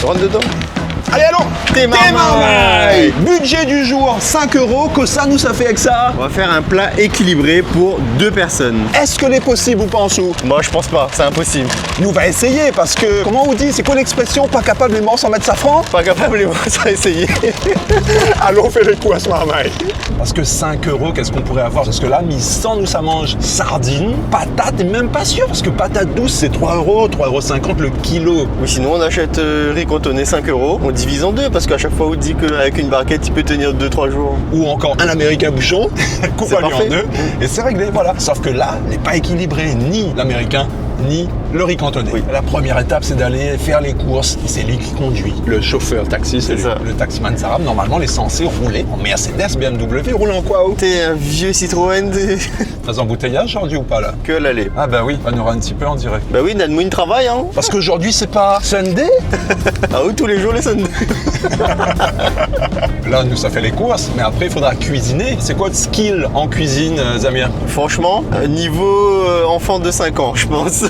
Rentre dedans. Allez, allons. Thé marmaille. Budget du jour, 5 €. Que ça nous a fait avec ça? On va faire un plat équilibré pour 2 personnes. Est-ce que c'est possible ou pas en dessous? Moi, je pense pas, c'est impossible. Nous va essayer parce que, comment on dit, c'est quoi l'expression? Pas capable de mort sans mettre safran? Pas capable, les ça essayer. Allons, fais les coups à ce marmaille. Parce que 5 €, qu'est-ce qu'on pourrait avoir? Parce que là, 1100, nous, ça mange sardines, patates, et même pas sûr, parce que patates douces, c'est 3 €, 3,50 € le kilo. Ou sinon, on achète riz cantonné 5 €. On divise en deux parce qu'à chaque fois, on dit qu'avec une barquette, il peut tenir 2-3 jours. Ou encore un américain bouchon, coupe en parfait. deux, et c'est réglé, voilà. Sauf que là, n'est pas équilibré, ni l'américain, ni le riz cantonné. Oui. La première étape, c'est d'aller faire les courses. C'est lui qui conduit. Le chauffeur taxi, c'est lui. ça. Le taximan Zaram, normalement, il est censé rouler en Mercedes, BMW. Roule en quoi, oh? T'es un vieux Citroën Dans embouteillage aujourd'hui ou pas, là? que l'aller. Ah bah oui, on aura un petit peu en direct. Bah oui, Nadmouine travaille, hein. Parce qu'aujourd'hui, c'est pas Sunday. Ah oui, tous les jours, les samedis. Là, nous, ça fait les courses, mais après, il faudra cuisiner. C'est quoi le skill en cuisine, Zamir? Franchement, niveau enfant de 5 ans, je pense.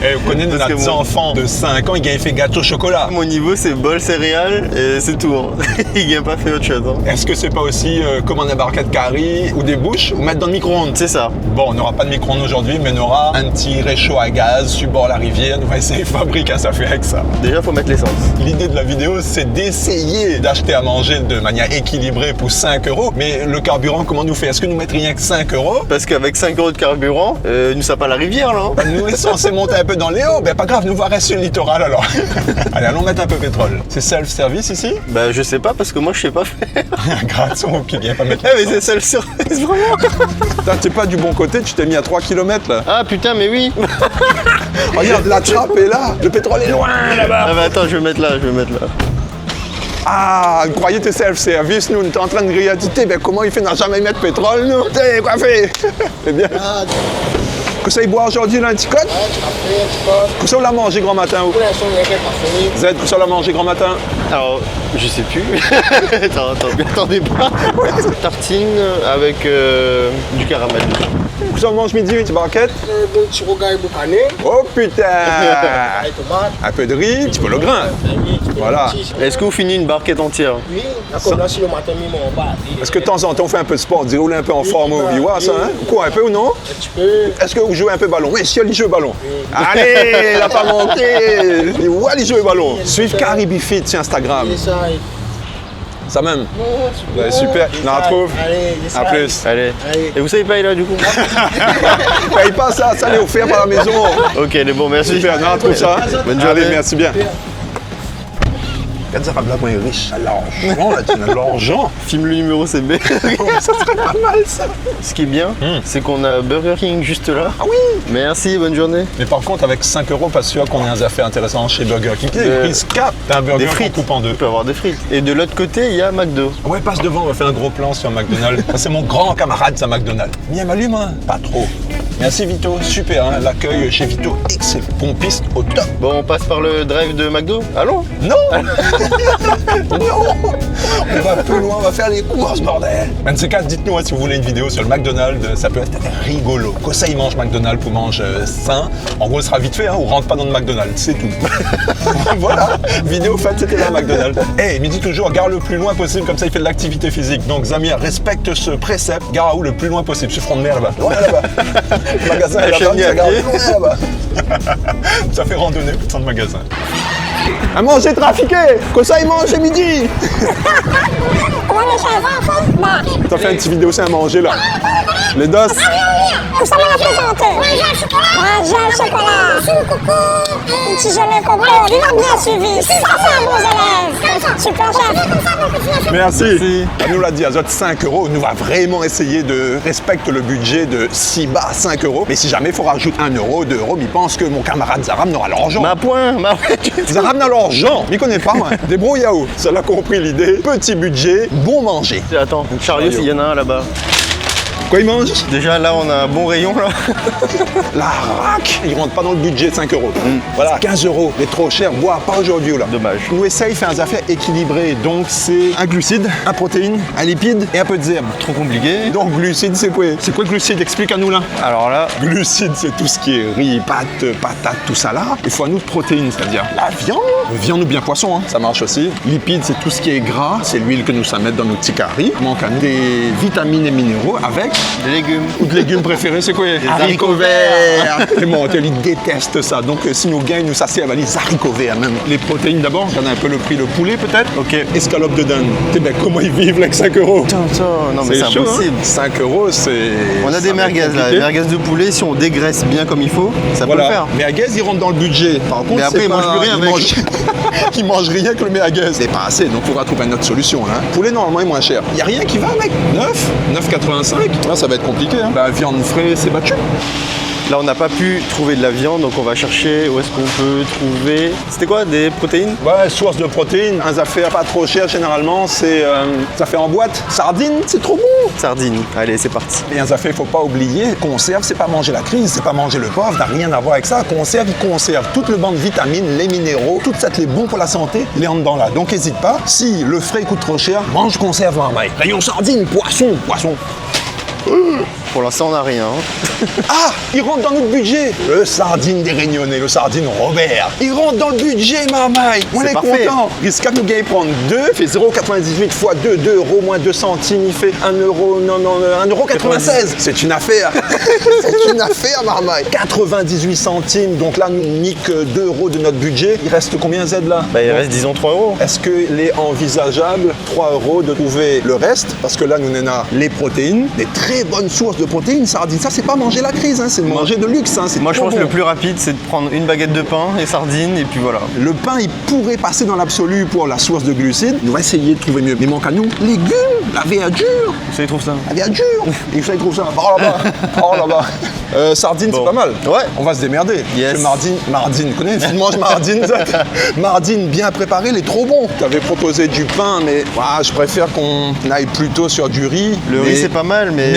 Et vous connaissez Parce que notre mon- enfant de 5 ans, il a fait gâteau au chocolat. Mon niveau, c'est bol céréales et c'est tout. Hein. Il n'a pas fait autre chose. Hein. Est-ce que c'est pas aussi commander un barquette carré ou des bouches ou mettre dans le micro-ondes? C'est ça. Bon, on n'aura pas de micro-ondes aujourd'hui, mais on aura un petit réchaud à gaz sur bord la rivière. On va essayer de fabriquer un fait avec ça. Déjà, faut mettre l'essence. L'idée de la vidéo, c'est d'essayer d'acheter à manger de manière équilibrée pour 5 €. Mais le carburant, comment nous fait? Est-ce que nous mettre rien que 5 €? Parce qu'avec 5 € de carburant, nous sommes pas la rivière là. Hein. Ben, nous est censé monter un peu dans les hauts. Ben pas grave, nous va rester sur le littoral alors. Allez, allons mettre un peu de pétrole. C'est self-service ici? Bah, je sais pas parce que moi, je sais pas faire. Grâce au qui vient pas mettre. Eh, mais c'est self-service vraiment. Putain, t'es pas du bon côté, tu t'es mis à 3 km là. Ah putain, mais oui. Regarde, la trappe est là. Le pétrole est loin là-bas. Ah bah attends, je vais mettre là, je vais mettre là. Ah, vous croyez que c'est self-service, nous, on est en train de réalité. Ben comment il fait n'a jamais mettre pétrole, nous? T'es coiffé. C'est bien. Que ça, il boit aujourd'hui, là, un petit code? Que ça, on l'a mangé grand matin, ou? Z, que ça, on l'a mangé grand matin? Alors, je sais plus. Attendez pas. Tartine avec du caramel. Que ça, on mange midi, une petite barquette? Oh putain! Un peu de riz, un petit peu le grain. Voilà. Est-ce que vous finissez une barquette entière? Est-ce que de temps en temps, on fait un peu de sport, rouler un peu en forme au biwa, ça, hein? Quoi, un peu ou non? Est-ce que vous jouez un peu ballon? Oui, si, il joue au ballon. Allez, il n'a pas manqué! Il voit les jouer au ballon. Suivez Caribbean Fit sur Instagram. Ça même? Ouais, super. On en retrouve. À plus. Allez. Et vous savez pas, il est là du coup? Paye pas ça, ça l'est offert par la maison. Ok, les bons, merci. Super, on en retrouve ça. Bonne journée. Allez, merci bien. Regarde ça, là, moi, il est riche. L'argent, là, tu as de l'argent. Filme le numéro CB. Ça serait pas mal, ça. Ce qui est bien, c'est qu'on a Burger King juste là. Ah oui. Merci, bonne journée. Mais par contre, avec 5 €, pas sûr qu'on ait un affaire intéressant chez Burger King. Il y a De- pris ce cap. T'as un burger Des qu'on frites. coupe en deux. On peut avoir des frites. Et de l'autre côté, il y a McDo. Ouais, passe devant, on va faire un gros plan sur McDonald's. Ça, c'est mon grand camarade, ça, McDonald's. Bien m'allume, hein? Pas trop. Merci, Vito. Super, hein? L'accueil chez Vito, excellent. Pompiste au top. Bon, on passe par le drive de McDo. Allons. Non! Non! On va plus loin, on va faire les courses, bordel! Un de ces quatre, dites-nous hein, si vous voulez une vidéo sur le McDonald's, ça peut être rigolo. Quoi ça, il mange McDonald's pour manger sain. En gros, ce sera vite fait, hein, on rentre pas dans le McDonald's, c'est tout. Voilà, vidéo faite, c'était là, McDonald's. Eh, il me dit toujours, gare le plus loin possible, comme ça il fait de l'activité physique. Donc, Zamir, respecte ce précepte, gare à où le plus loin possible, sur front de mer là-bas. Loin là-bas. Le magasin est La là-bas, chaîne ça à garde pied. loin là-bas. Ça fait randonnée, putain de magasin. À manger trafiqué! Que ça, il mange à midi! T'as fait une petite vidéo aussi à manger là. Les dos. Vous savez la présenter. Manger un chocolat. Un petit gelé coco. Il a bien suivi. Ça, c'est un bon élève. Super chef. Merci. Elle nous l'a dit, Azote 5 €. Nous va vraiment essayer de respecter le budget de si bas 5 €. Mais si jamais il faut rajouter 1 €, 2 €, il pense que mon camarade Zaram n'aura l'argent. Ma point, Zaram n'a l'argent. Il connaît pas, moi. Débrouille-vous. Ça l'a compris l'idée. Petit budget, bon manger. Attends, Chariot, il y en a un là-bas. Quoi, ils mangent? Déjà là, on a un bon rayon là. La raque, ils rentrent pas dans le budget de 5 euros. Voilà, 15 euros, mais trop cher, bois pas aujourd'hui là. Dommage. Nous essaye fait un affaire équilibré, donc c'est un glucide, un protéine, un lipide et un peu de zèbre. Trop compliqué. Donc glucide, c'est quoi? C'est quoi glucide? Explique à nous là. Alors là, Glucides, c'est tout ce qui est riz, pâtes, patates, tout ça là. Il faut à nous de protéines, c'est-à-dire la viande ou bien poisson, hein, ça marche aussi. Lipides, c'est tout ce qui est gras, c'est l'huile que nous ça mettre dans nos petits caries. Il manque à nous des vitamines et minéraux avec des légumes. ou de légumes préférés, c'est quoi? Les haricots verts. Les menteurs, ils détestent ça. Donc si nous gagnons, nous ça sert à les haricots verts même. Les protéines d'abord, on a un peu le prix, le poulet peut-être. Ok. Escalope de dinde. Eh ben, comment ils vivent avec 5 euros? Non mais c'est chaud, impossible. hein. 5 euros, c'est... On a ça des va être merguez là, compliqué. des merguez de poulet, si on dégraisse bien comme il faut, ça peut le faire. Merguez, ils rentrent dans le budget. Par contre, Mais après, c'est ils pas- mangent plus rien avec. Ils mangent rien que le merguez. C'est pas assez, donc il faudra trouver une autre solution. Hein. Poulet, normalement, est moins cher. Il n'y a rien qui va avec. 9,85. Là, ça va être compliqué. Hein. La viande fraîche, c'est battu. Là, on n'a pas pu trouver de la viande, donc on va chercher où est-ce qu'on peut trouver. C'était quoi, des protéines? Ouais, source de protéines, un affaire pas trop cher généralement, c'est ça fait en boîte. Sardines, c'est trop bon. Sardines. Allez, c'est parti. Et un affaire, il faut pas oublier, conserve, c'est pas manger la crise, c'est pas manger le pauvre, n'a rien à voir avec ça. Conserve, il conserve tout le banc de vitamines, les minéraux, tout ça qui est bon pour la santé, il est en dedans là. Donc n'hésite pas, si le frais coûte trop cher, mange conserve marmaille. Rayon sardines, poisson. Pour l'instant, on n'a rien. hein. Ah, il rentre dans notre budget. Le sardine des Réunionnais, le sardine Robert. Il rentre dans le budget, marmaille. On C'est est parfait. content. Risque nous gagne prendre 2, fait 0,98 x 2, 2 euros moins 2 centimes, il fait 1 euro, non, 1,96 €. C'est une affaire. C'est une affaire, marmaille. 98 centimes, donc là, nous nique 2 euros de notre budget. Il reste combien Z là? Bah, il reste, disons, 3 euros. Est-ce qu'il est envisageable, 3 euros, de trouver le reste? Parce que là, nous en a les protéines, des très bonnes sources de protéines, sardines. Ça, c'est pas manger la crise, hein, c'est manger de luxe. Hein, c'est Moi, je trop pense que bon. le plus rapide, c'est de prendre une baguette de pain et sardines, et puis voilà. Le pain, il pourrait passer dans l'absolu pour la source de glucides. On va essayer de trouver mieux. Mais manque à nous, légumes, la verdure. Ça, ils trouvent ça. La verdure. Et ça, ils trouvent ça. Oh là-bas. Oh là-bas. Sardines, Bon. c'est pas mal. Ouais. On va se démerder. Yes. Parce que Mardine, connais? Tu manges Mardine, ça. Mardine bien préparé, il est trop bon. Tu avais proposé du pain, mais je préfère qu'on aille plutôt sur du riz. Le riz, c'est pas mal, mais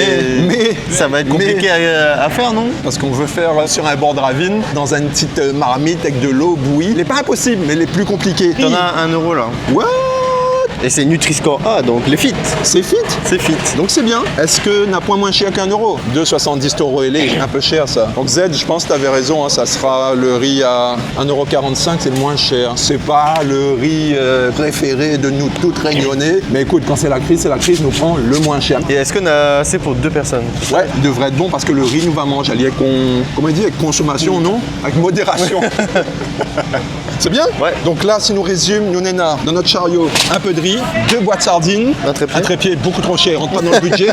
ça va être compliqué à faire, non? Parce qu'on veut faire sur un bord de ravine, dans une petite marmite avec de l'eau bouillie. Il n'est pas impossible, mais les plus compliqués. T'en as 1 euro là. What? Et c'est Nutri-Score A, donc les fit. C'est fit. C'est fit. Donc c'est bien. Est-ce que n'a point moins cher qu'un euro? 2,70 € et les, un peu cher ça. Donc Z, je pense que tu avais raison, hein, ça sera le riz à 1,45 €, c'est le moins cher. C'est pas le riz préféré de nous toutes réunionnais. Mais écoute, quand c'est la crise, nous prend le moins cher. Et est-ce qu'on a assez pour 2 personnes? Ouais, il devrait être bon parce que le riz nous va manger avec comment il dit, avec consommation, non? Avec modération. C'est bien? Ouais. Donc là, si nous résume, nous néna dans notre chariot, un peu de riz, 2 boîtes de sardines, Un trépied. beaucoup trop cher, rentre pas dans le budget.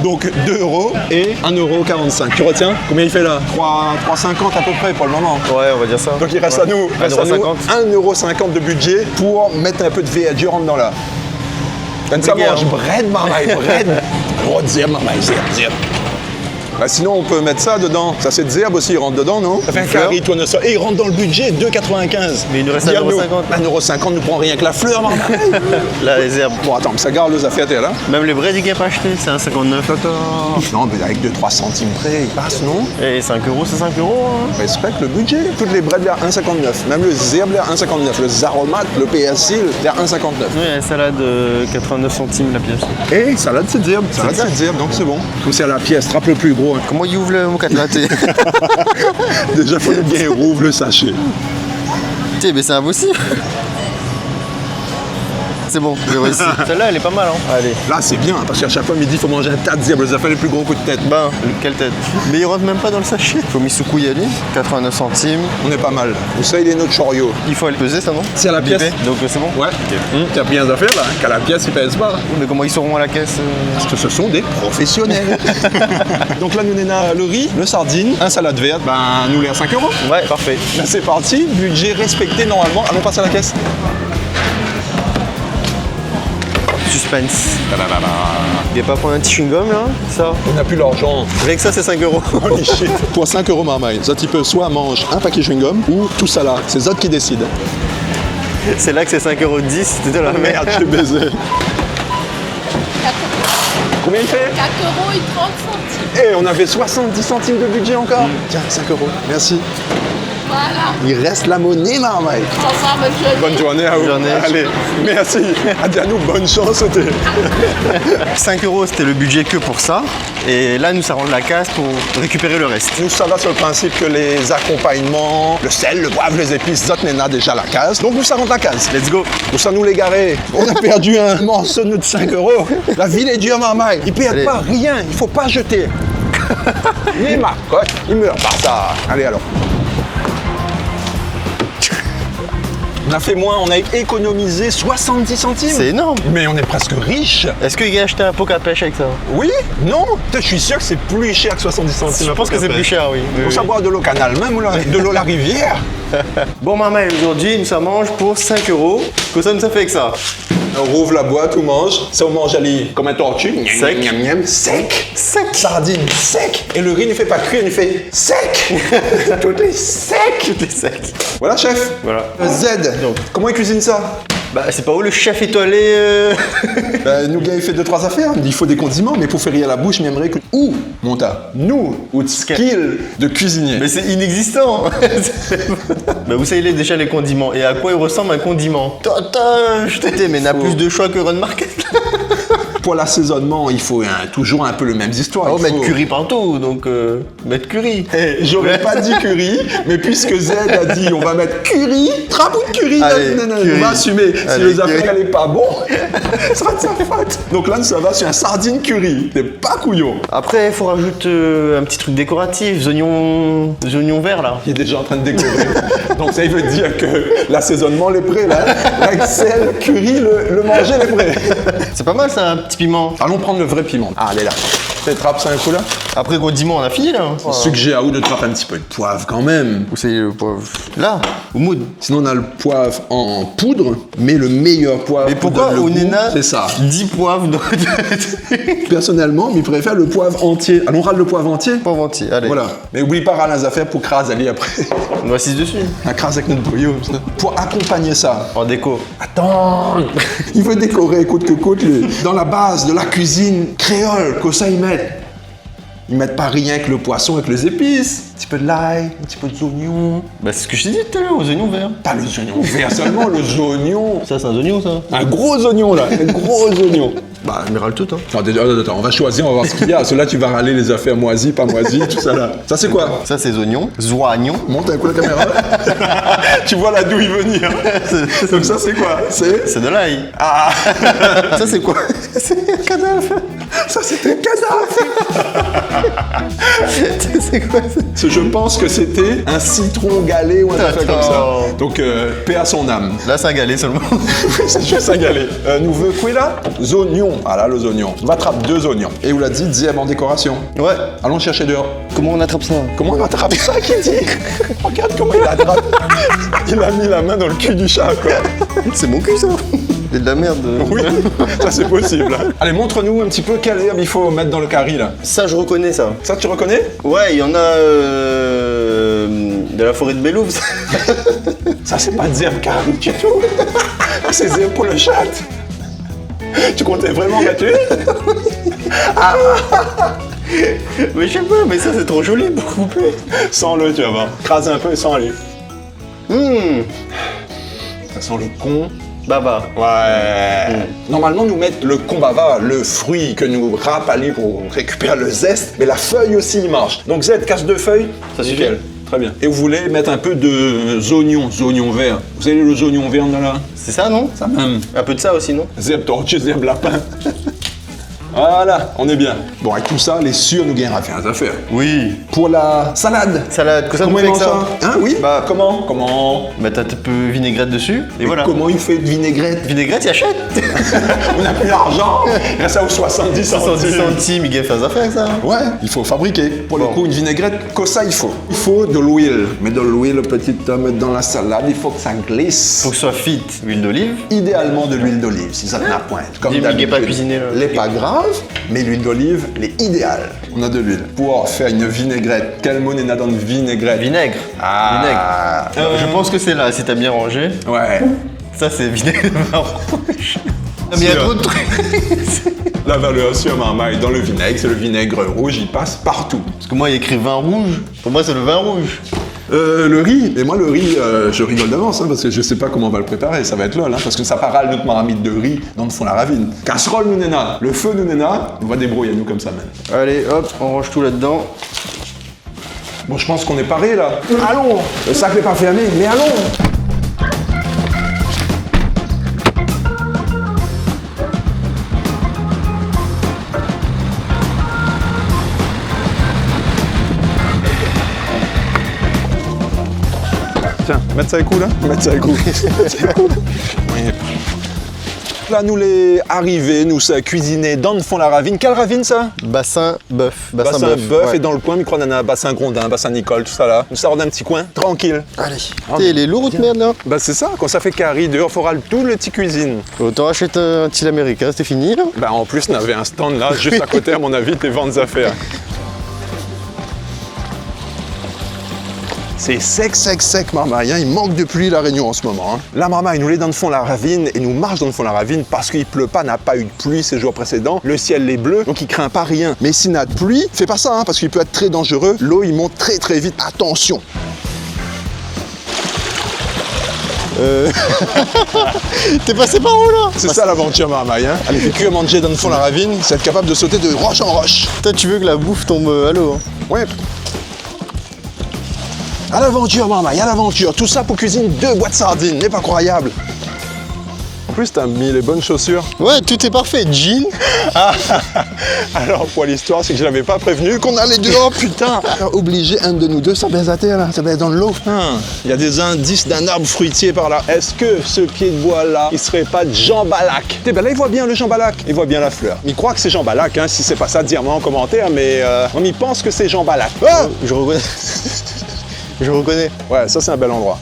Donc 2 € et 1,45 €. Tu retiens? Combien il fait là? 3,50 à peu près pour le moment. Ouais, on va dire ça. Donc il reste à nous, 1,50 1,50 € de budget pour mettre un peu de verdure en dedans là. Quand ça Briquet, mange, hein. bread, marmaille, bread. Oh, zère, marmaille, zère. Bah sinon, on peut mettre ça dedans. Ça, c'est de zerbe aussi, il rentre dedans, non? Ça fait un fleur. carré, toi, ça. Et il rentre dans le budget, 2,95 €. Mais il nous reste Dis-nous, 1,50 1,50 € nous prend rien que la fleur, marmaille. Là, les herbes. Bon, attends, mais ça garde les affaires, t'es là. Même les vrais pas acheté, c'est 1,59 €. Non, mais avec 2-3 centimes près, il passe, non? Et 5 euros, c'est 5 euros. Hein. Respecte le budget. Toutes les breads, l'air 1,59. Même le zerbe, l'air 1,59. Le zaromate, le persil, l'air 1,59. Oui, la salade 89 centimes la pièce. Et salade, c'est de zerbe. Salade, c'est de zerbe, donc c'est bon. Comme c'est à la pièce, trappe le plus gros. Hein. Comment il ouvre le mocat de latte? Déjà, faut le bien rouvre le sachet. Tiens, mais c'est impossible. C'est bon, j'ai réussi. Celle-là, elle est pas mal. Hein. Allez. Là, c'est bien, parce qu'à chaque fois, midi, il faut manger un tas de zèbre. Ça fait les plus gros coups de tête. Ben, quelle tête. Mais il rentre même pas dans le sachet. Faut Misuku y aller. 89 centimes. On est pas mal. Vous savez, il est notre choriot. Il faut aller peser ça, non? C'est à la pièce. Bipé. Donc c'est bon? Ouais. T'as bien des affaires là, qu'à la pièce, ils pèsent pas. Mais comment ils seront à la caisse? Parce que ce sont des professionnels. Donc là, nous avons le riz, le sardine, un salade verte. Ben, nous, les à 5 €. Ouais, parfait. Là, c'est parti. Budget respecté normalement. Allons passer à la caisse. Suspense. Il n'y a pas prendre un petit chewing-gum là? Ça? On n'a plus l'argent. Avec ça, c'est 5 euros. Holy shit. Pour 5 € marmaille, ça tu peux soit mange un paquet chewing-gum ou tout ça là. C'est Zod qui décide. C'est là que c'est 5,10 €. C'était de la merde. Merde, je suis baisé. Combien il fait? 4 € et 30 centimes. Et on avait 70 centimes de budget encore. Tiens, 5 €. Merci. Voilà. Il reste la monnaie, Marmaille. Au revoir, bonne journée. Bonne journée à vous. Bonne journée. Allez, merci. Adianou, bonne chance. 5 € c'était le budget que pour ça. Et là, nous, ça rend de la casse pour récupérer le reste. Nous, ça va sur le principe que les accompagnements, le sel, le poivre, les épices, ça on a déjà la case. Donc, nous, ça rentre la case. Let's go. Nous, ça nous l'égarer. On a perdu un morceau de 5 €. La ville est dure, Marmaille. Il ne perd Allez. pas rien. Il ne faut pas jeter. Il marque, il meurt par ça. Allez, alors. On a fait moins, on a économisé 70 centimes. C'est énorme. Mais on est presque riche. Est-ce qu'il a acheté un pot à pêche avec ça? Oui? Non? Je suis sûr que c'est plus cher que 70 centimes. Je pense que c'est plus cher, oui. Faut savoir de l'eau canal, même de l'eau la rivière. Bon, maman, aujourd'hui, nous, ça mange pour 5 €. Que ça nous a fait avec ça? On rouvre la boîte, on mange. Ça, on mange comme un tortue. Sec. Miam, miam, miam. Sec. Sec. Sardine, sec. Et le riz ne fait pas cuire, il fait sec. Tout est sec. Tout est sec. Voilà, chef. Voilà. Z. Donc. Comment il cuisine ça? Bah, c'est pas où le chef étoilé Nous, gars, il fait 2-3 affaires. Il faut des condiments, mais pour faire rire la bouche, j'aimerais que. Ou, monta, nous, ou de skill de cuisinier. Mais c'est inexistant. Bah, vous savez déjà les condiments. Et à quoi il ressemble un condiment? Totoche. Mais n'a plus de choix que Run Market. Pour l'assaisonnement, il faut toujours un peu les mêmes histoires. Oh, Il mettre faut- curry partout, donc mettre curry. J'aurais pas dit curry, mais puisque Z a dit on va mettre curry, trapou de curry, Allez, on curry. va assumer. Si Allez, les affaires curry. n'allaient pas bon, ça sera de sa faute. Donc là, ça va sur un sardine curry. T'es pas couillon. Après, il faut rajouter un petit truc décoratif, des oignons verts là. Il est déjà en train de décorer. Donc ça, il veut dire que l'assaisonnement est prêt là. Avec sel, curry, le manger est prêt. C'est pas mal ça, un petit piment. Allons prendre le vrai piment. Ah, allez là. Fais trappe ça un coup là. Après condiment, on a fini là. Suggère à vous de trapper un petit peu de poivre quand même. Où c'est le poivre? Là, au mood. Sinon, on a le poivre en poudre, mais le meilleur poivre. Mais pour pourquoi donner le au goût, Néna c'est ça. 10 poivres dans Personnellement, mais il préfère le poivre entier. Allons râle le poivre entier. poivre entier, allez. Voilà. Mais oublie pas râle les affaires pour crase aller après. On va 6 dessus. Un crase avec notre bouillon. Ça. Pour accompagner ça. En déco. Attends. Il veut décorer coûte que coûte. Dans la base de la cuisine créole, que ça ils mettent. Ils mettent pas rien que le poisson avec les épices. Un petit peu de l'ail, un petit peu d'oignon. Bah c'est ce que je t'ai dit tout à l'heure, aux oignons verts. Pas les oignons verts seulement, les oignons. Ça c'est un oignon ça. Un gros oignon là, un gros oignon. Bah on râle tout hein. Attends, on va choisir, on va voir ce qu'il y a. Ceux-là, tu vas râler les affaires moisies, pas moisies, tout ça là. Ça, c'est quoi? Ça c'est oignons, zoignons. Monte un coup la caméra. Tu vois là d'où il venir. Donc ça, c'est quoi? C'est de l'ail. Ah. Ça c'est quoi? C'est un cadavre. Ça, c'est un cadavre. C'est quoi ça? Je pense que c'était un citron galé ou un affaire comme ça. Attends. Donc, paix à son âme. Là c'est un galet seulement. C'est juste un galé. Nous veut quoi là? Les oignons. Ah là, les oignons. On va attraper 2 oignons. Et on l'a dit, diable en décoration. Ouais. Allons chercher dehors. Comment on attrape ça? Comment on attrape ça qui dit? Regarde comment il attrape. Il a mis la main dans le cul du chat, quoi. C'est mon cul ça. C'est de la merde. Oui, ça c'est possible. Allez, montre-nous un petit peu quelle herbe il faut mettre dans le curry là. Ça je reconnais ça. Ça, tu reconnais? Ouais, il y en a de la forêt de Bélouvre. Ça, c'est pas des herbes curry du tout. C'est des herbes pour le chat. Tu comptais vraiment mettre une? Mais je sais pas, mais ça c'est trop joli pour couper. Sens-le, tu vas voir. Crase un peu et sens-le. Ça sent le con. Baba. Ouais. Normalement, nous mettre le combava, le fruit que nous râpons pour récupérer le zeste, mais la feuille aussi il marche. Donc Z, casse 2 feuilles. Ça suffit. Nickel. Très bien. Et vous voulez mettre un peu de oignons verts. Vous avez les oignons verts là? C'est ça non? Ça même. Un peu de ça aussi non? Zeb tortue, zeb lapin. Voilà, on est bien. Bon, avec tout ça, les sûrs nous gagnera faire des affaires. Oui. Pour la salade. Salade, que ça nous Comment fait il avec mange ça? Hein, oui. Bah, Comment Mettre un peu de vinaigrette dessus, et voilà. Comment il fait de vinaigrette? Vinaigrette, il achète. On n'a plus d'argent. Il reste ça aux 70 110 centimes. centimes, il gagne faire des affaires avec ça. Ouais, il faut fabriquer. Pour le Bon. coup, une vinaigrette, que ça il faut. Il faut de l'huile. Mais de l'huile, petite, mettre dans la salade, il faut que ça glisse. Faut que ce soit fit. Huile d'olive. Idéalement de l'huile d'olive, si ça tient à pointe. Comme Dis, mais il est d'habitude. pas cuisiné, là. Elle est pas grave, mais l'huile d'olive, elle est idéale. On a de l'huile. Pour faire une vinaigrette, quel mot n'est dans une vinaigrette? Vinaigre. Ah. Vinaigre. Je pense que c'est là, si t'as bien rangé. Ouais. Ça, c'est vinaigre marron. Mais il y a Sûr. trop de trucs. La valeur sûre marmaille dans le vinaigre, c'est le vinaigre rouge, il passe partout. Parce que moi, il y a écrit vin rouge. Pour moi, c'est le vin rouge. Le riz, et moi le riz, je rigole d'avance hein, parce que je sais pas comment on va le préparer, ça va être lol, hein, parce que ça parle notre marmite de riz dans le fond la ravine. Casserole nous nena, le feu nous nena, on va débrouiller nous comme ça même. Allez, hop, on range tout là-dedans. Bon, je pense qu'on est paré là. Allons, le sac n'est pas fermé, mais allons. Tiens, mettre ça à coup là. Mettre ça à coup. Oui. Là, nous les arrivés, nous ça cuisiné dans le fond la ravine. Quelle ravine ça? Bassin bœuf. Bassin bœuf ouais. et dans le coin, micro-nana, bassin Grondin, bassin Nicole, tout ça là. Nous sortons d'un petit coin, tranquille. Allez. T'es les lourds de merde là. Bah c'est ça, quand ça fait carré, dehors, il faudra tout le petit cuisine. Autant acheter un style américain, c'était fini là. Bah en plus, on avait un stand là, juste à côté, à mon avis, tes ventes affaires. C'est sec, marmaille. Hein. Il manque de pluie, la Réunion, en ce moment. Hein. La marmaille, nous l'est dans le fond de la ravine et nous marche dans le fond de la ravine parce qu'il pleut pas, n'a pas eu de pluie ces jours précédents. Le ciel est bleu, donc il craint pas rien. Mais s'il n'a de pluie, fais pas ça, hein, parce qu'il peut être très dangereux. L'eau, il monte très vite. Attention. T'es passé par où là? C'est ça l'aventure, marmaille. Hein. Allez, fais que manger dans le fond de la ravine, c'est être capable de sauter de roche en roche. Toi, tu veux que la bouffe tombe à l'eau, hein. Ouais. À l'aventure, marmaille, à l'aventure. Tout ça pour cuisiner 2 boîtes de sardines, n'est pas croyable. En plus, t'as mis les bonnes chaussures. Ouais, tout est parfait. Jean. Alors, pour l'histoire, c'est que je l'avais pas prévenu qu'on allait dehors, putain. Obligé, un de nous deux, ça baise à terre, là. Ça baise dans l'eau. Il y a des indices d'un arbre fruitier par là. Est-ce que ce pied de bois-là, il serait pas de Jambalak? Eh ben là, il voit bien le Jambalak. Il voit bien la fleur. Il croit que c'est Jambalak, hein. Si c'est pas ça, dire-moi en commentaire, mais on y pense que c'est Jambalak. Ah Je reconnais. Je reconnais. Ouais, ça c'est un bel endroit.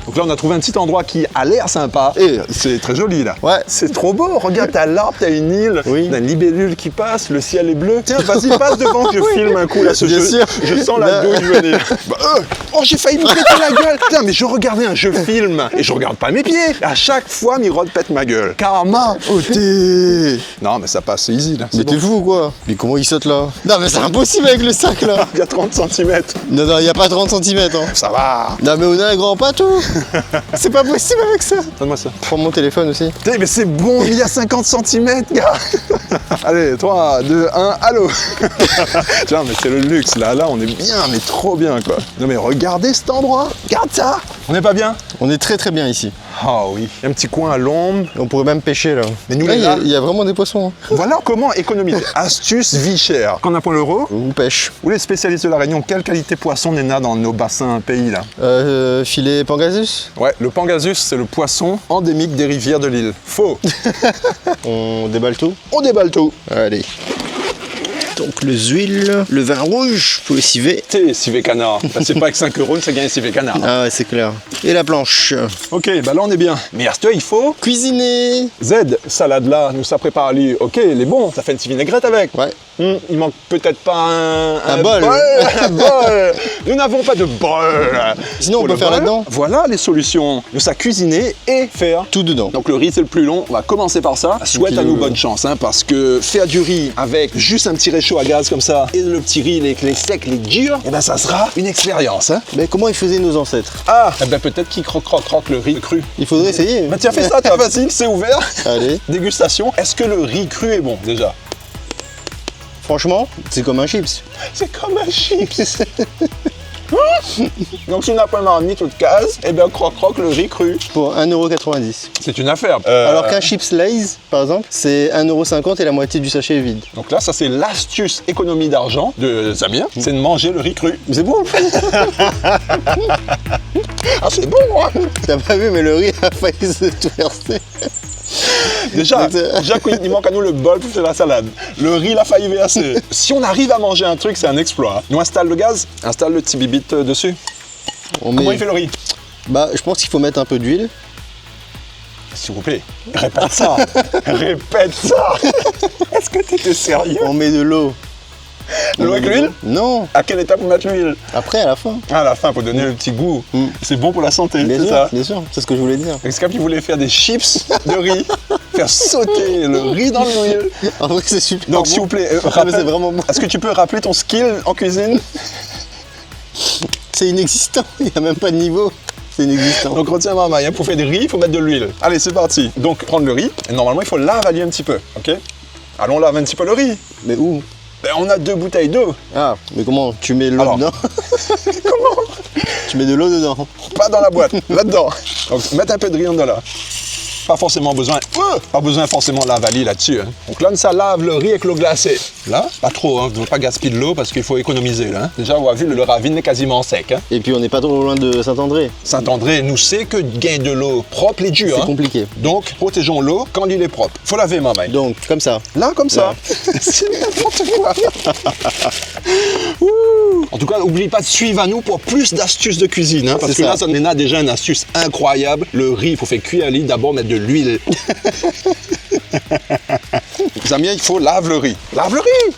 Donc là on a trouvé un petit endroit qui a l'air sympa et c'est très joli là. Ouais. C'est trop beau, regarde, t'as l'arbre, t'as une île, Oui. t'as une libellule qui passe, le ciel est bleu. Tiens, vas-y, passe devant, je filme un coup là, ce Bien jeu. sûr. Je sens la Là. douille venir. Oh, j'ai failli me péter la gueule. Putain, mais je regardais un jeu film et je regarde pas mes pieds. À chaque fois, Mirod pète ma gueule. Karma. Oh, t'es. Non, mais ça passe, c'est easy là. Mais t'es fou ou quoi? Mais comment il saute là? Non, mais c'est impossible avec le sac là. Il y a 30 cm. Non, il y a pas 30 cm. Hein. Ça va. Non, mais on a un grand pas tout. C'est pas possible avec ça. Donne-moi ça. Prends mon téléphone aussi. Putain, mais c'est bon, il y a 50 cm, gars. Allez, 3, 2, 1, allô. Tiens, mais c'est le luxe, là, on est bien, mais trop bien, quoi. Non, mais regardez cet endroit, regarde ça. On n'est pas bien? On est très bien ici. Ah oui, il y a un petit coin à l'ombre. On pourrait même pêcher là. Mais nous, Là, les il y a- gars- il y a vraiment des poissons. Hein. Voilà comment économiser. Astuce vie chère. Qu'on a point l'euro. Ou pêche. Où les spécialistes de la Réunion, quelle qualité poisson n'est dans nos bassins pays, là? Filet Pangasus. Ouais, le pangasus, c'est le poisson endémique des rivières de l'île. Faux. On déballe tout. On déballe tout. Allez. Donc les huiles, le vin rouge pour le civet. T'es civet canard. Bah, c'est pas avec 5 euros que ça gagne civet canard. Ah ouais, c'est clair. Et la planche. Ok, bah là on est bien. Mais à ce il faut Cuisiner. Z, salade là, nous ça prépare lui. Ok, il est bon, ça fait une petite vinaigrette avec. Ouais. Il manque peut-être pas un bol. Un bol. Nous n'avons pas de bol. Sinon, on Pour peut le faire bol, là-dedans. Voilà les solutions. Nous ça cuisiner et faire. Tout dedans. Donc le riz c'est le plus long, on va commencer par ça. Souhaite à nous bonne chance, hein, parce que faire du riz avec juste un petit réchaud à gaz comme ça et le petit riz, les secs, les durs, et ben ça sera une expérience. Hein. Mais comment ils faisaient nos ancêtres? Ah, eh ben peut-être qu'ils croque le riz cru. Il faudrait essayer. Bah tiens, fais ça, toi, facile, c'est ouvert. Allez. Dégustation. Est-ce que le riz cru est bon déjà? Franchement, c'est comme un chips. C'est comme un chips. Donc si on n'a pas marmite toute case, eh bien croque le riz cru. Pour 1,90€. C'est une affaire. Alors qu'un chips Lay's, par exemple, c'est 1,50€ et la moitié du sachet est vide. Donc là, ça c'est l'astuce économie d'argent de Samir, c'est de manger le riz cru. Mais c'est bon. Ah c'est bon hein. T'as pas vu, mais le riz a failli se tout verser. Déjà, Donc, il manque à nous le bol pour faire la salade. Le riz, il a failli verser. Si on arrive à manger un truc, c'est un exploit. Nous installe le gaz, installe le petit bibite dessus. On Comment met- il fait le riz? Bah, je pense qu'il faut mettre un peu d'huile. S'il vous plaît, répète ça. Répète ça. Est-ce que t'étais sérieux? On met de l'eau. L'eau avec l'huile? Non, À quelle étape on met l'huile? après, à la fin. À la fin, pour donner le petit goût. C'est bon pour la santé, Bien c'est sûr, ça? bien sûr, c'est ce que je voulais dire. Est-ce qu'il voulait faire des chips de riz? Faire sauter le riz dans l'huile? En vrai, c'est super. Donc, bon. s'il vous plaît, Ah, mais rappelle- c'est vraiment bon. est-ce que tu peux rappeler ton skill en cuisine? C'est inexistant, il n'y a même pas de niveau. C'est inexistant. Donc, retiens ma main, pour faire des riz, il faut mettre de l'huile. Allez, c'est parti. Donc, prendre le riz, et normalement, il faut lavaler un petit peu, ok? Allons, lave un petit peu le riz. Mais où? Ben, on a 2 bouteilles d'eau. Ah, mais comment? Tu mets l'eau Alors. dedans? Comment? Tu mets de l'eau dedans. Pas dans la boîte, là-dedans. Donc, mettre un peu de riz en dedans là. Pas forcément besoin, pas besoin forcément lavaler là-dessus. Hein. Donc là, ça lave le riz avec l'eau glacée. Là, pas trop, hein. Vous ne devez pas gaspiller de l'eau parce qu'il faut économiser là. Hein. Déjà, on a vu, le ravine est quasiment sec. Hein. Et puis on n'est pas trop loin de Saint-André. Saint-André nous sait que gain de l'eau propre est dur. C'est Hein. compliqué. Donc, protégeons l'eau quand l'île est propre. Faut laver, ma main. Donc, comme ça. Là, comme ça. C'est n'importe quoi. Ouh. En tout cas, n'oublie pas de suivre à nous pour plus d'astuces de cuisine. Hein, parce C'est que ça. là, ça en a déjà une astuce incroyable. Le riz, il faut faire cuire à l'île, d'abord mettre de l'huile. Zamien, il faut lave le riz. Lave le riz.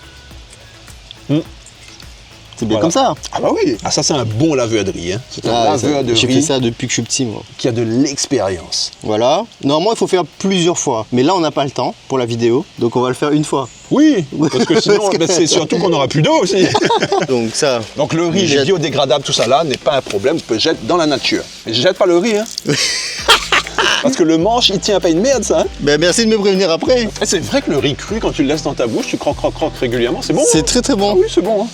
C'est bien Voilà. comme ça. Ah bah oui. Ah, ça, c'est un bon laveur de riz. Hein. C'est un laveur de J'ai fait riz ça depuis que je suis petit, moi. qui a de l'expérience. Voilà. Normalement, il faut faire plusieurs fois. Mais là, on n'a pas le temps pour la vidéo. Donc, on va le faire une fois. Oui, parce que sinon, Parce que- ben, c'est surtout qu'on n'aura plus d'eau aussi. Donc, ça. Donc le riz, Jette. les biodégradables, tout ça là, n'est pas un problème, on peut jeter dans la nature. Mais jette pas le riz, hein. Parce que le manche, il tient pas une merde, ça. Hein. Ben, merci de me prévenir après. Et c'est vrai que le riz cru, quand tu le laisses dans ta bouche, tu croques régulièrement, c'est bon. C'est hein. très très Ah bon. oui, c'est bon. Hein.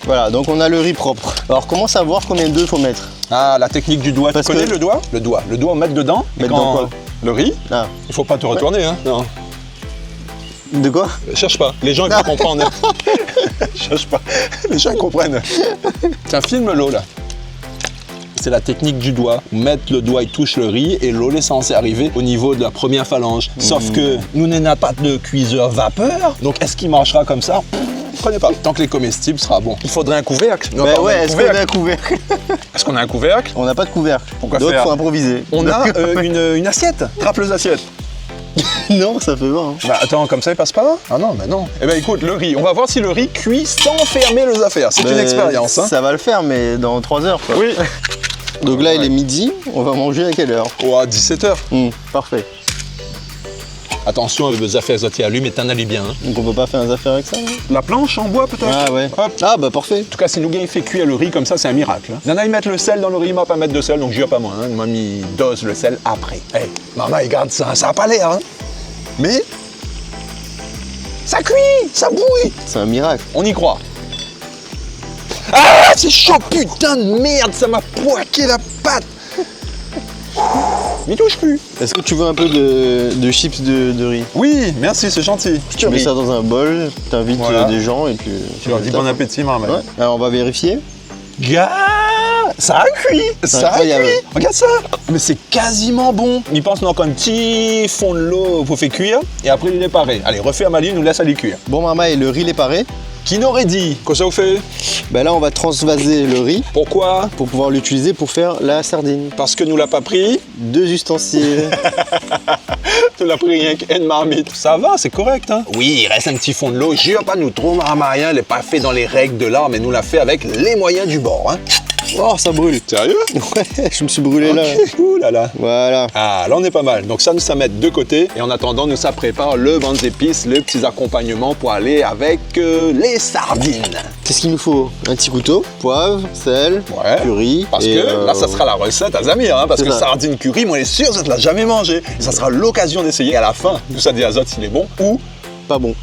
Voilà, donc on a le riz propre. Alors, comment savoir combien d'œufs il faut mettre? Ah, la technique du doigt. Parce Tu connais que- le doigt? Le doigt, mettre dedans. Et Mettre quand- dans quoi? Le riz. Ah. Il faut pas te retourner, hein. Non. De quoi? Cherche pas. Les gens ils vont comprendre. Cherche pas. Les gens ils comprennent. Tiens, filme l'eau là. C'est la technique du doigt. Mettre le doigt, il touche le riz et l'eau est censée arriver au niveau de la première phalange. Sauf que nous n'avons pas de cuiseur vapeur. Donc est-ce qu'il marchera comme ça? Je connais pas. Tant que les comestibles sera bon. Il faudrait un couvercle. Non, Ben pas un ouais, est-ce qu'on couvercle. a un couvercle? Est-ce qu'on a un couvercle? On n'a pas de couvercle. Pourquoi Donc, faire faut improviser. On a une assiette. Trappeuse assiette. Non, ça fait pas. Hein. Bah attends, comme ça il passe pas? Ah non, mais non. Eh ben écoute, le riz, on va voir si le riz cuit sans fermer les affaires. C'est une Ben, expérience. Hein. Ça va le faire, mais dans 3 heures. Quoi. Oui. Donc là, il est midi. On va manger à quelle heure? Oh, à 17h. Parfait. Attention avec vos affaires zotiers à lui, mais t'en allumes bien. Hein. Donc on peut pas faire des affaires avec ça, non? La planche en bois peut-être? Ah ouais. Hop. Ah bah parfait. En tout cas, si nous gagnons fait cuire le riz comme ça, c'est un miracle. Hein. Nana, ils mettent le sel dans le riz, moi pas mettre de sel, donc jure pas moi. Hein. Mamie dose le sel après. Hey, maman, regarde ça, ça a pas l'air. Hein. Mais ça cuit, ça bouille. C'est un miracle. On y croit. Ah, c'est chaud, putain de merde, ça m'a poiqué la patte. M'y touche plus. Est-ce que tu veux un peu de chips de riz? Oui, merci, c'est gentil. Tu mets ça dans un bol, t'invites Voilà. des gens et puis... Tu leur dis bon appétit, maman. Ouais. Alors on va vérifier. Gars, ça a cuit. Ça a incroyable. cuit. Regarde ça. Mais c'est quasiment bon. Il pense donc un petit fond de l'eau pour faire cuire et après il est paré. Allez, refais à Mali, nous laisse aller cuire. Bon Marma, et le riz est paré. Qui n'aurait dit? Qu'est-ce que ça vous fait? Ben là on va transvaser le riz Pourquoi? pour pouvoir l'utiliser pour faire la sardine. Parce que nous l'a pas pris. 2 ustensiles. Tu l'as pris rien qu'une marmite. Ça va, c'est correct, hein? Oui, il reste un petit fond de l'eau. Jure pas nous trop, Maramaya, elle n'est pas fait dans les règles de l'art, mais nous l'a fait avec les moyens du bord, hein? Oh ça brûle. Sérieux? Ouais, je me suis brûlé là. Ouh là là. Voilà. Ah, là on est pas mal. Donc ça, nous ça met de côté. Et en attendant, nous ça prépare le banc d'épices, les petits accompagnements pour aller avec les sardines. Qu'est-ce qu'il nous faut? Un petit couteau, poivre, sel, Ouais. curry. Parce et, que là, ça sera la recette à Zamir, hein, parce c'est que ça. sardine curry, moi, je suis sûr, ça te l'a jamais mangé. Et ça sera l'occasion d'essayer à la fin. Tout ça dit azote s'il est bon. Ou Pas bon.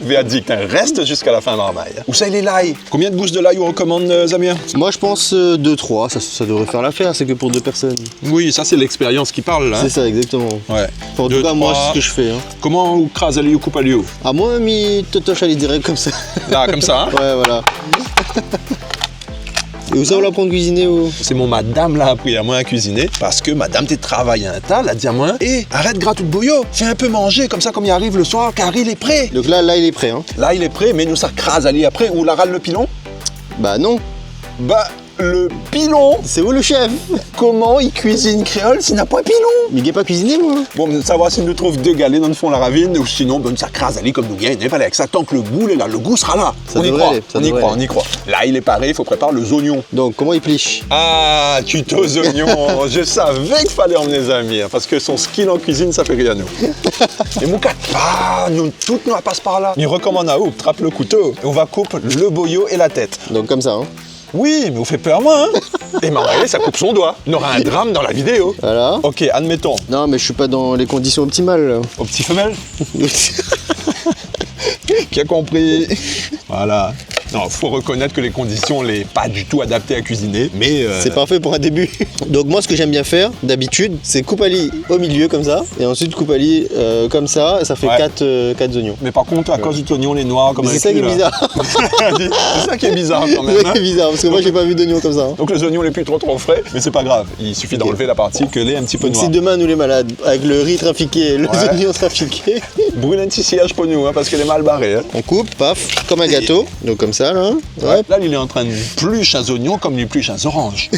Véadict, hein, reste jusqu'à la fin marmaille. Où ça, il est l'ail? Combien de gousses de l'ail on recommande, Zamir? Moi je pense 2-3, ça devrait faire l'affaire, c'est que pour 2 personnes. Oui, ça, c'est l'expérience qui parle, là. C'est ça exactement. Ouais. En tout Deux, cas moi trois. c'est ce que je fais. Hein. Comment on crase à ou coupe à l'eau? Ah moi mi totoche allait direct comme ça. Là, comme ça, hein? Ouais voilà. Et où ça on l'apprend de cuisiner ou? C'est mon madame l'a appris à moi à cuisiner parce que madame t'es travaillé un tas, elle a dit à moi arrête gratte de bouillot, fais un peu manger comme ça comme il arrive le soir car il est prêt. Donc là il est prêt hein. Là il est prêt mais nous ça crase aller après ou la râle le pilon. Bah non. Bah Le pilon. C'est où le chef? Comment il cuisine créole s'il n'a pas pilon? Mais il n'est pas cuisiné, moi. Bon, de savoir s'il nous trouve deux galets dans le fond de la ravine ou sinon, ben, ça crase aller comme nous vient. Il n'est pas avec ça. Tant que le goût est là, le goût sera là. Ça on y devrait croit. aller, ça On y devrait croit, on aller. y croit. Là, il est paré. Il faut préparer les oignons. Donc, comment il pliche? Ah, tuto aux oignons. Je savais qu'il fallait emmener les amis, hein, parce que son skill en cuisine, ça fait rire à nous. Et mon cas, nous, toutes nous passe par là. Il recommande à où? Trappe le couteau et on va couper le boyau et la tête. Donc, comme ça, hein. Oui, mais vous faites peur, moi, hein. Et Marie, ça coupe son doigt. On aura un drame dans la vidéo. Voilà. Ok, admettons. Non, mais je suis pas dans les conditions optimales, là. Au petit femelle. Qui a compris? Voilà. Non, faut reconnaître que les conditions n'est pas du tout adaptées à cuisiner, mais... C'est parfait pour un début. Donc moi, ce que j'aime bien faire, d'habitude, c'est coupe à lit au milieu, comme ça, et ensuite coupe à lit comme ça, et ça fait Ouais. 4 oignons. Mais par contre, à cause du oignon, les noirs, comme Mais c'est avec ça qui est lui, là. bizarre. C'est ça qui est bizarre quand C'est même. ça qui Hein. est bizarre, parce que moi, j'ai pas vu d'oignons comme ça. hein. Donc les oignons les plus trop frais, mais c'est pas grave. Il suffit d'enlever la partie que les un petit peu Donc noire. si demain, nous les malades, avec le riz trafiqué, les Ouais. oignons trafiqués, Brûle un petit sillage pour nous, hein, parce qu'elle est mal barrée. Hein. on coupe, paf, comme un gâteau. Donc comme ça, là. Ouais. Là, il est en train de pluche un oignon comme il pluche un orange.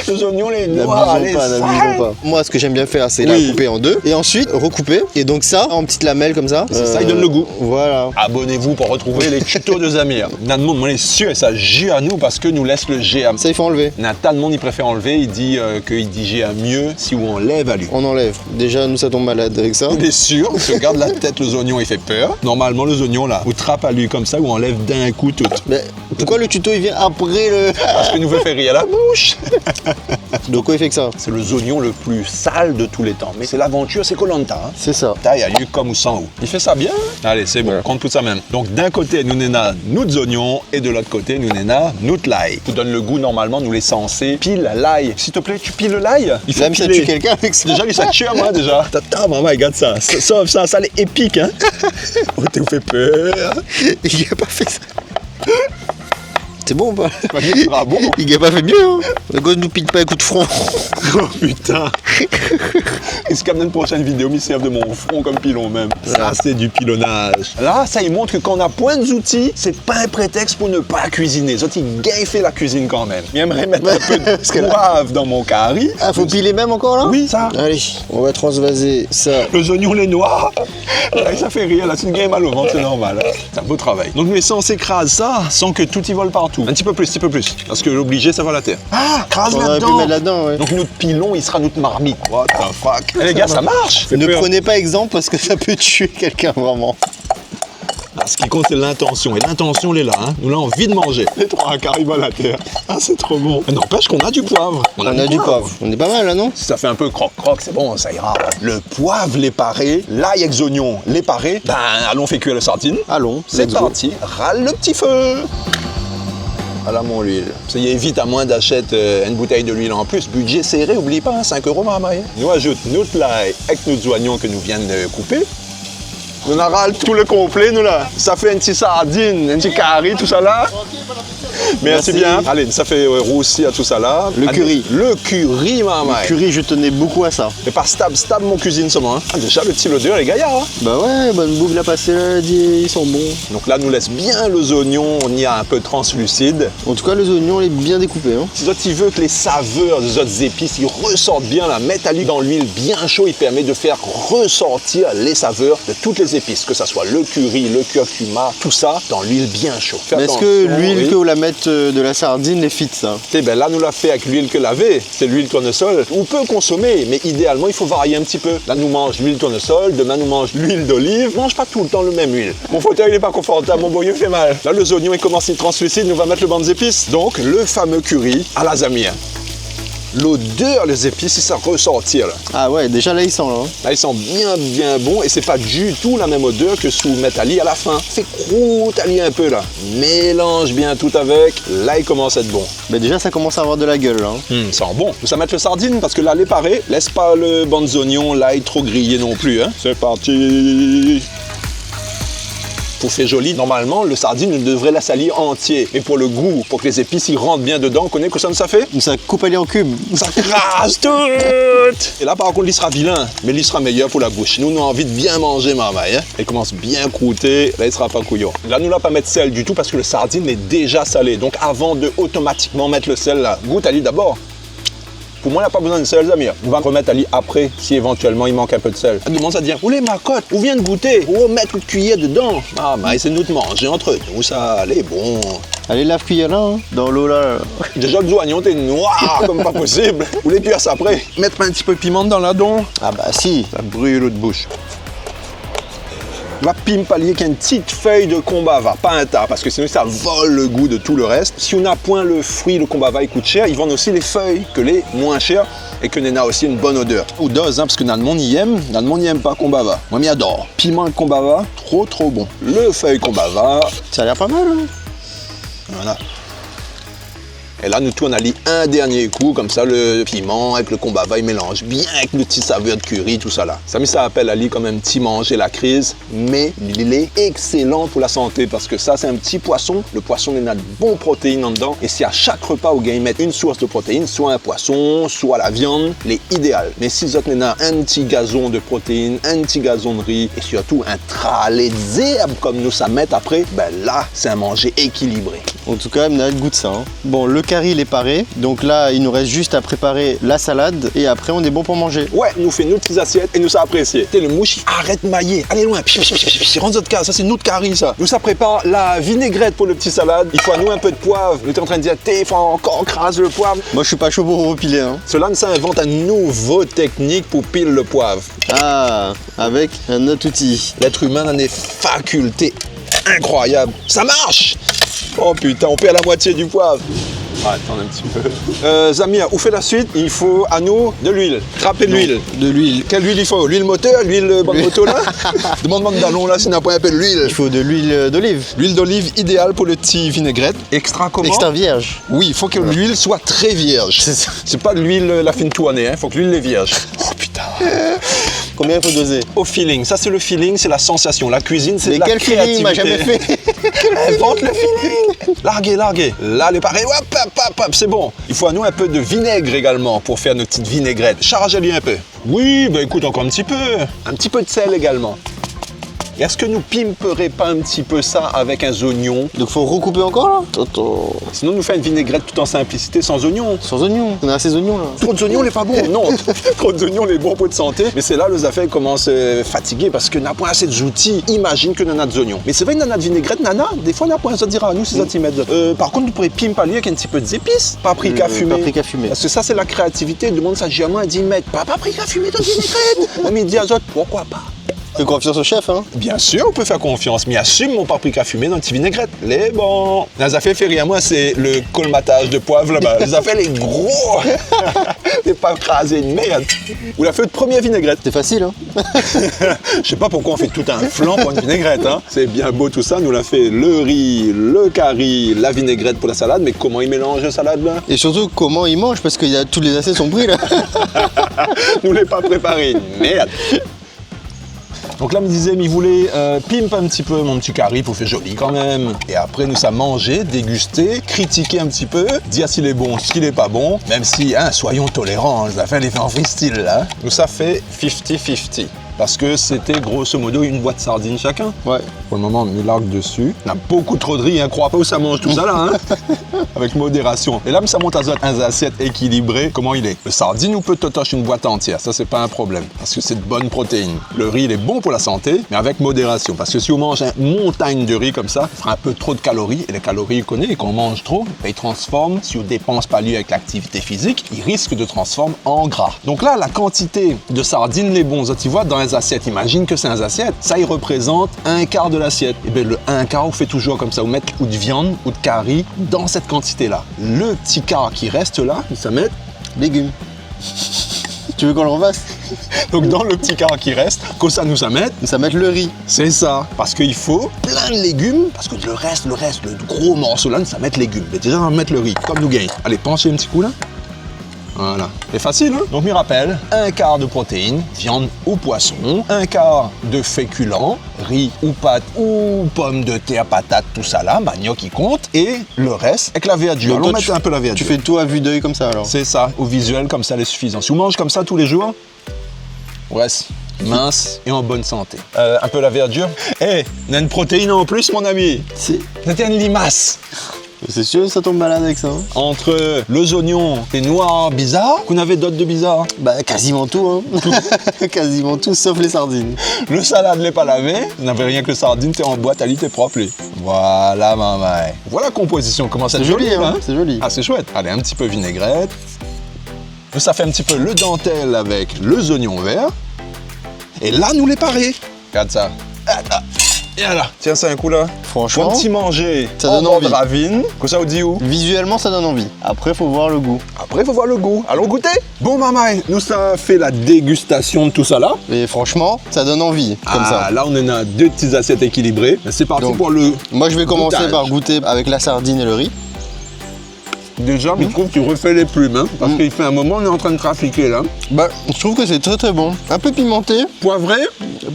Les oignons, les noirs, les N'abusons pas. Moi, ce que j'aime bien faire, c'est Oui. la couper en deux, et ensuite recouper. Et donc ça, en petites lamelles comme ça. C'est ça, il donne le goût. Voilà. Abonnez-vous pour retrouver les tutos de Zamir. Nathan, moi, les sûr, et ça gît à nous parce que nous laisse le G à... Ça, il faut enlever. Nathan, le monde, il préfère enlever. Il dit qu'il dit G à mieux si on enlève à lui. On enlève. Déjà, nous, ça tombe malade avec ça. On est sûr, parce que regarde la tête, les oignons, il fait peur. Normalement, les oignons, là, on trappe à lui comme ça ou on enlève d'un coup tout. Mais pourquoi le tuto, il vient après le... Parce que nous fait faire rire à la bouche. Donc, quoi, il fait que ça? C'est le oignon le plus sale de tous les temps. Mais c'est l'aventure, c'est Koh-Lanta. Hein. C'est ça. Il y a eu comme ou sans ou. Il fait ça bien. Allez, c'est bon, Ouais. compte tout ça même. Donc d'un côté, nous n'ena nous oignons et de l'autre côté, nous n'ena nous l'ail. Nous donne le goût normalement, nous les censés. Pile l'ail. S'il te plaît, tu piles l'ail. Il faut Même ça piler. tue quelqu'un avec ça. Déjà, lui, ça tue à moi déjà. Tata, maman, regarde ça. Ça est épique, hein. Oh, t'es vous fait peur. Il a pas fait ça. C'est bon ou pas? Il sera bon. Il a pas fait mieux, hein. Le gosse nous pile pas un coup de front. Oh putain. Est-ce qu'à une prochaine vidéo, il serve de mon front comme pilon même. Ça, c'est du pilonnage. Là, ça, il montre que quand on a point d'outils, c'est pas un prétexte pour ne pas cuisiner. Ça, il gagne fait la cuisine quand même. Il aimerait mettre un peu Parce que de là- poivre dans mon curry. Ah, faut piler même encore là? Oui, ça. Allez, on va transvaser ça. Les oignons, les noirs. Là, ça fait rire. Là, c'est une game mal au ventre, c'est normal. C'est un beau travail. Donc, nous laissons s'écraser ça sans que tout y vole partout. Un petit peu plus. Parce que l'obligé, ça va la terre. Ah, crase On aurait pu là-dedans. mettre là-dedans, ouais. Donc, notre pilon, il sera notre marmite. What the fuck. Eh, les gars, ça marche. Ne prenez pas exemple parce que ça peut tuer quelqu'un vraiment. Ah, ce qui compte, c'est l'intention. Et l'intention, elle est là. Hein. Nous, là, envie de manger. Les trois quarts, ils volent à terre. Ah, c'est trop bon. Mais n'empêche qu'on a du poivre. On a du poivre. On est pas mal là, non? Si ça fait un peu croque-croque, c'est bon, ça ira. Le poivre, les parés, l'ail avec les oignons, les parés, ben, allons faire cuire les sardines. Allons, C'est let's go. parti. Râle le petit feu. Voilà mon huile. Ça y évite à moins d'acheter une bouteille de l'huile en plus. Budget serré, oublie pas, hein, 5 € maman. Nous ajoute notre l'ail avec nos oignons que nous viennent de couper. Nous en râle tout le complet, nous là. Ça fait un petit sardine, un petit curry, tout ça là. Merci bien. Allez, ça fait roussi à tout ça là. Le curry. Le curry, maman. Curry, je tenais beaucoup à ça. Et pas stab mon cuisine seulement. Hein. Ah, déjà le petit odeur, les gaillards. Hein. Bah ouais, bonne bouffe la passée là, ils sont bons. Donc là, nous laisse bien les oignons, on y a un peu translucide. En tout cas, les oignons, les bien découpés. Hein. Si toi, tu veux que les saveurs des autres épices, ils ressortent bien, la mettre à l'huile dans l'huile bien chaud, il permet de faire ressortir les saveurs de toutes les épices, que ce soit le curry, le curcuma, tout ça dans l'huile bien chaud. Fais Mais est-ce attention, que l'huile oui. que vous la mettez de la sardine les fit ça? Eh ben là, nous l'a fait avec l'huile que laver, c'est l'huile tournesol. On peut consommer, mais idéalement, il faut varier un petit peu. Là, nous mange l'huile tournesol, demain, nous mange l'huile d'olive. Mange pas tout le temps le même huile. Mon fauteuil n'est pas confortable, mon boyau fait mal. Là, les oignons, ils commencent à être translucides, nous va mettre le banc d'épices. Donc, le fameux curry à la Zamir. L'odeur, les épices, ça ressortir là. Ah ouais, déjà là, ils sont là. Hein. Là, ils sont bien bons et c'est pas du tout la même odeur que sous métalli à la fin. Fait croûte-ali un peu là. Mélange bien tout avec. Là, il commence à être bon. Bah déjà, ça commence à avoir de la gueule là. Hein. Ça sent bon. Ça mettre le sardine parce que là, les parés, laisse pas le banc d'oignons, l'ail trop grillé non plus. Hein. C'est parti. Pour faire joli, normalement, le sardine, on devrait la salir entier. Mais pour le goût, pour que les épices y rentrent bien dedans, on connaît que ça fait? Ça coupe aller en cubes. Ça crase tout. Et là, par contre, il sera vilain, mais il sera meilleur pour la bouche. Nous, on a envie de bien manger, marmaille. Hein? Il commence bien croûter, là, il sera pas couillon. Là, nous, on va pas mettre sel du tout parce que le sardine est déjà salé. Donc, avant de automatiquement mettre le sel là, goûte Ali d'abord. Pour moi, il n'y a pas besoin de sel, Zamir. On va remettre Ali après, si éventuellement il manque un peu de sel. Elle commence à dire, oulé ma cote, où vient de goûter? Oh, mettre une cuillère dedans. Ah, mais c'est nous de manger entre nous, ça, allez, bon. Allez, lave cuillère là, hein, dans l'eau là. Déjà, le oignon, t'es noir comme pas possible. Vous voulez cuire ça après? Mettre un petit peu de piment dans la don. Ah bah si, ça brûle l'eau de bouche. On va pimpalier qu'une petite feuille de combava, pas un tas, parce que sinon ça vole le goût de tout le reste. Si on n'a point le fruit, le combava, il coûte cher, ils vendent aussi les feuilles, que les moins chères, et que n'en a aussi une bonne odeur. Ou dose, hein, parce que dans le monde y aime, dans le monde y aime pas combava. Moi, m'y adore. Piment de combava, trop bon. Le feuille combava. Ça a l'air pas mal, hein. Voilà. Et là, nous tout, on a mis un dernier coup, comme ça, le piment avec le combava, il mélange bien avec le petit saveur de curry, tout ça là. Ça appelle Ali comme un petit manger la crise, mais il est excellent pour la santé parce que ça, c'est un petit poisson. Le poisson, il a de bonnes protéines en dedans. Et si à chaque repas, au gars, ils mettent une source de protéines, soit un poisson, soit la viande, il est idéal. Mais si vous avez un petit gazon de protéines, un petit gazon de riz et surtout un tralet de zerbe comme nous, ça met après, ben là, c'est un manger équilibré. En tout cas, on a le goût de ça. Hein. Bon, le curry, il est paré. Donc là, il nous reste juste à préparer la salade. Et après, on est bon pour manger. Ouais, nous fait nos petites assiettes et nous ça apprécié. Le mouche, arrête de mailler. Allez loin. Rentre notre cas. Ça, c'est notre curry, ça. Nous, ça prépare la vinaigrette pour le petit salade. Il faut à nous un peu de poivre. Nous, t'es en train de dire, il faut encore craser le poivre. Moi, je suis pas chaud pour repiler. Hein. Cela, ça invente un nouveau technique pour pile le poivre. Ah, avec un autre outil. L'être humain a des facultés incroyables. Ça marche! Oh putain, on perd la moitié du poivre. Attends un petit peu. Zamir, où fait la suite? Il faut à nous de l'huile. Trapper de l'huile. De l'huile. Quelle huile il faut? L'huile moteur? L'huile bonne moto là? Demande-moi de ballon là, s'il n'a pas un peu de l'huile. Il faut de l'huile d'olive. L'huile d'olive idéale pour le petit vinaigrette. Extra comment? Extra vierge. Oui, il faut que l'huile soit très vierge. C'est pas de l'huile la fine tournée, il faut que l'huile est vierge. Oh putain. Combien il faut doser? Au feeling. Ça, c'est le feeling, c'est la sensation. La cuisine, c'est de la créativité. Mais quel feeling m'a jamais fait? Invente le feeling. Larguez. Là, les pareils, hop, c'est bon. Il faut à nous un peu de vinaigre également pour faire nos petites vinaigrettes. Chargez-lui un peu. Oui, bah écoute, encore un petit peu. Un petit peu de sel également. Est-ce que nous pimperons pas un petit peu ça avec un oignon? Donc faut recouper encore là? Toto. Sinon, nous fait une vinaigrette tout en simplicité, sans oignon. Sans oignon. On a assez d'oignons là. Trop d'oignons, il n'est pas bon. Non, trop d'oignons, il est bon pour de santé. Mais c'est là les affaires commencent à fatiguer parce que n'a pas assez d'outils. Imagine que nana des oignons. Mais c'est vrai, nana de vinaigrette, nana, des fois, n'a pas assez de dire à nous 6 cm. Par contre, vous pourrez pimpalier avec un petit peu d'épices. Paprika fumé. Paprika fumé. Parce que ça, c'est la créativité. Le monde, ça jamais dit mettre pas paprika fumé dans une vinaigrette. Mais il dit à d'autres, pourquoi pas? Fais confiance au chef, hein? Bien sûr, on peut faire confiance, mais assume mon paprika fumé dans une petite vinaigrette. Les bons. Les affaires fait rien, moi, c'est le colmatage de poivre là-bas. Les affaires, les gros. T'es pas crasé une merde. Vous la faites première vinaigrette. C'est facile, hein? Je sais pas pourquoi on fait tout un flan pour une vinaigrette, hein? C'est bien beau tout ça. Nous l'a fait le riz, le curry, la vinaigrette pour la salade, mais comment ils mélangent la salade là? Et surtout, comment ils mangent, parce que tous les assiettes sont pris là. Nous l'ai pas préparé, merde. Donc là, me disait, il voulait pimp un petit peu mon petit curry pour faire joli quand même. Et après, nous, ça manger, déguster, critiquer un petit peu, dire s'il est bon, s'il est pas bon. Même si, hein, soyons tolérants, ça fait les fait en freestyle là. Nous, ça fait 50-50. Parce que c'était grosso modo une boîte de sardines chacun. Ouais. Pour le moment, on met l'arc dessus. On a beaucoup trop de riz, hein. Crois pas où ça mange tout ça là, hein. Avec modération. Et là, ça monte à un assiette équilibré. Comment il est? Le sardine, on peut totocher une boîte entière. Ça, c'est pas un problème. Parce que c'est de bonnes protéines. Le riz, il est bon pour la santé, mais avec modération. Parce que si on mange une montagne de riz comme ça, il fera un peu trop de calories. Et les calories, on connaît. Et quand on mange trop, ben, il transforme. Si on dépense pas lui avec l'activité physique, il risque de transformer en gras. Donc là, la quantité de sardines, les bons, tu vois, dans les assiettes, imagine que c'est un assiette. Ça, il représente un quart de l'assiette. Et bien, le un quart, on fait toujours comme ça. On met ou de viande ou de curry dans cette quantité-là. Le petit quart qui reste là, ça met légumes. Tu veux qu'on le refasse? Donc dans le petit quart qui reste, que ça nous amène? Ça met le riz. C'est ça. Parce qu'il faut plein de légumes. Parce que le reste, le gros morceau là, ça met légumes. Mais déjà, on va mettre le riz, comme nous gagnons. Allez, penchez un petit coup là. Voilà. C'est facile, hein? Donc, je me rappelle, 1 quart de protéines, viande ou poisson, 1 quart de féculents, riz ou pâtes ou pommes de terre, patates, tout ça là, manioc qui compte, et le reste avec la verdure. Donc, On toi, met un peu la verdure. Tu fais tout à vue d'œil comme ça alors? C'est ça, au visuel, comme ça, c'est suffisant. Si on mange comme ça tous les jours, on reste mince et en bonne santé. Un peu la verdure. Eh, on a une protéine en plus, mon ami. C'est C'était une limace. sûr que ça tombe malade avec ça. Hein? Entre les oignons et noirs bizarres, qu'on avait d'autres de bizarres. Bah quasiment tout, hein. Quasiment tout sauf les sardines. Le salade n'est pas lavé, on n'avait rien que sardines, c'est en boîte, à lit, t'es propre. Lui. Voilà, maman. Voilà la composition, comment ça C'est joli, hein. C'est joli. Ah, c'est chouette. Allez, un petit peu vinaigrette. Ça fait un petit peu le dentelle avec les oignons verts. Et là, nous les parer. Regarde ça. Et là, tiens ça un coup là. Franchement, Un petit manger ça en donne bord envie. de ravine. Que ça vous dit où? visuellement ça donne envie. Après faut voir le goût. Après, il faut voir le goût. Allons goûter. Bon, maman, nous ça fait la dégustation de tout ça là. Et franchement, ça donne envie comme ça. Là, on en a 2 petites assiettes équilibrées. C'est parti Donc, pour le. Moi je vais commencer goûtage. par goûter avec la sardine et le riz. Déjà, je trouve que tu refais les plumes, hein, parce qu'il fait un moment, on est en train de trafiquer là. Bah, je trouve que c'est très très bon. Un peu pimenté Poivré,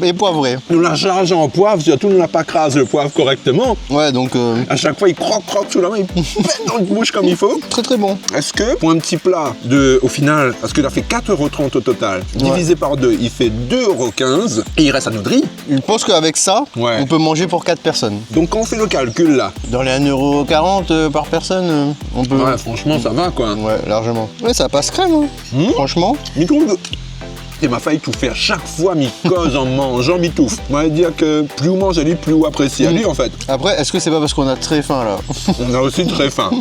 et poivré. nous la charge en poivre, surtout nous n'a pas crasé le poivre correctement. Ouais, donc À chaque fois, il croque sous la main, il pète dans la bouche comme il faut. très très bon. Est-ce que pour un petit plat au final, parce qu'il a fait 4,30 € au total, divisé par 2, il fait 2,15 € et il reste à notre riz. Je pense qu'avec ça, Ouais. on peut manger pour 4 personnes. Donc quand on fait le calcul là, Dans les 1,40 € par personne, on peut... ouais, franchement, ça va quoi. Ouais, largement. Ouais, ça passe crème, hein. Franchement. Mais trouve que... Et m'a failli tout faire. Chaque fois, mi cause en mangeant, mi touffe. Moi, je dire que plus on mange à lui, plus on apprécie à lui, en fait. Après, est-ce que c'est pas parce qu'on a très faim, là? On a aussi très faim.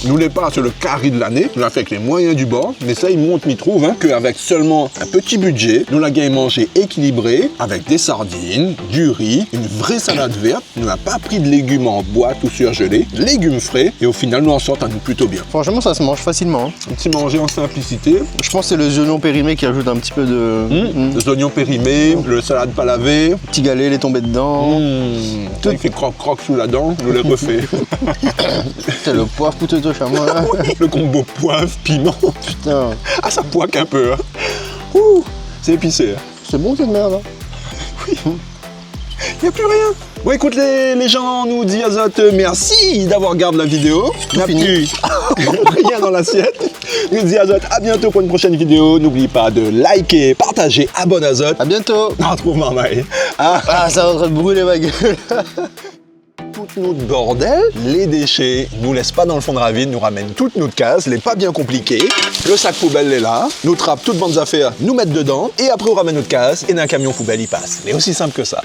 Nous les pas sur le carré de l'année, nous l'a fait avec les moyens du bord, mais ça, il montre, m'y trouve, hein, qu'avec seulement un petit budget, nous l'a gagné manger équilibré, avec des sardines, du riz, une vraie salade verte, nous n'a pas pris de légumes en boîte ou surgelés, légumes frais, et au final, nous en sortons plutôt bien. Franchement, ça se mange facilement. Hein. Un petit manger en simplicité, Je pense que c'est le oignon périmé qui ajoute un petit peu de... les oignons périmés, le salade pas lavé, Petit galet, les tombées dedans. tout il fait croque-croque sous la dent, nous le refait. Putain, le poivre tout au chamois, là. Le combo poivre, piment. Putain, Ah, ça poique un peu. Hein. Ouh, c'est épicé. Hein. c'est bon cette merde, hein. Il n'y a plus rien. Bon, écoute, les gens, nous dit Azote, merci d'avoir regardé la vidéo. Il n'y a fini. plus rien dans l'assiette. Nous dit Azote, à bientôt pour une prochaine vidéo. N'oublie pas de liker, partager, abonne Azote. À bientôt. On retrouve Marmaille. Ah, Ah, ça va en train de brûler ma gueule. tout notre bordel, les déchets nous laissent pas dans le fond de ravine, nous ramènent toutes notre cases, les pas bien compliqués. Le sac poubelle est là, nous trappe toutes bonnes affaires, nous mettent dedans, et après on ramène notre case, et d'un camion poubelle il passe. C'est aussi simple que ça.